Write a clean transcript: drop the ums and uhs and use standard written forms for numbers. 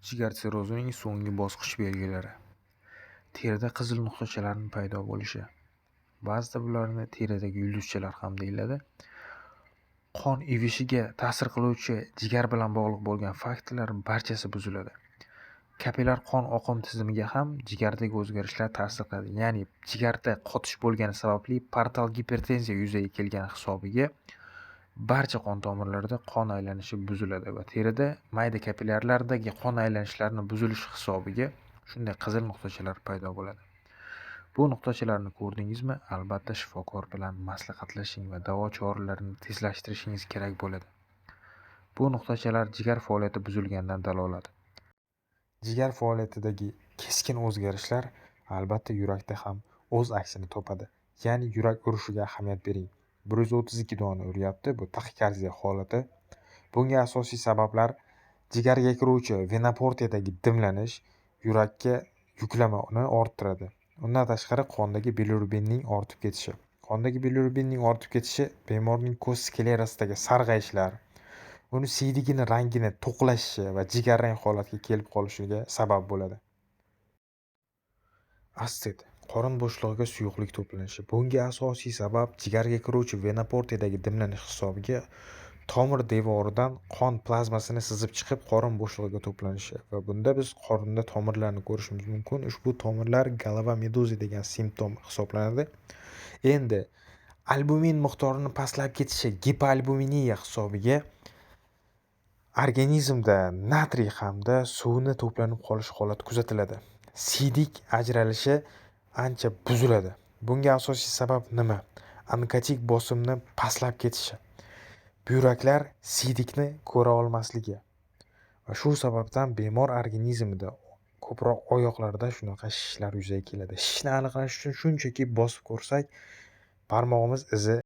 Jigar sirrozining so'nggi bosqich belgilari. Terida qizil nuqtachalarning paydo bo'lishi. Ba'zida bularni teridagi yulduzchalar ham deyiladi. Qon ivishiga ta'sir qiluvchi jigar bilan bog'liq bo'lgan faktorlar barchasi buziladi. Kapillyar qon oqim tizimiga ham jigardagi o'zgarishlar ta'sir qiladi. Ya'ni jigarda qotish bo'lgani sababli portal gipertenziya yuzaga kelgani hisobiga barcha qon tomirlarida qon aylanishi buziladi va terida mayda kapillyarlardagi qon aylanishlarini buzilishi hisobiga shunday qizil nuqtachalar paydo bo'ladi. Bu nuqtachalarni ko'rdingizmi, albatta shifokor bilan maslahatlashing va davo choralarini tezlashtirishingiz kerak bo'ladi. Bu nuqtachalar jigar faoliyati buzilganidan dalolat. Jigar faoliyatidagi keskin o'zgarishlar albatta yurakda ham o'z aksini topadi. Ya'ni yurak urishiga ahamiyat bering. 132 dona uryapti, bu taxikardiya holati. Bunga asosiy sabablar jigarga kiruvchi vena portiyadagi dimlanish yurakka yuklamani orttiradi. Undan tashqari qondagi bilirubinning ortib ketishi. Qondagi bilirubinning ortib ketishi bemorning ko'z sklerosidagi sarg'ayishlar, uni siydigini rangini to'qlashishi va jigarrang holatga kelib qolishiga sabab bo'ladi. Astit qorin bo'shlig'iga suyuqlik to'planishi. Bunga asosiy sabab jigarga kiruvchi vena portiyadagi dimlanish hisobiga tomir devoridan qon plazmasini sizib chiqib qorin bo'shlig'iga to'planishi va bunda biz qorinda tomirlarni ko'rishimiz mumkin. Ushbu tomirlar golova meduza degan simptom hisoblanadi. Endi albumin miqdorining pastlab ketishi gipoalbuminiya hisobiga organizmda natriy hamda suvni to'planib qolish holati kuzatiladi. Siydik ajralishi ancha buziladi. Bunga asosiy sabab nima? Onkotik bosimni pastlab ketishi. Buyraklar siydikni ko'ra olmasligi. Va shu sababdan bemor organizmida ko'proq oyoqlarda shunaqa shishlar yuzaga keladi. Shishni aniqlash uchun shunchaki bosib ko'rsak, barmog'imiz izi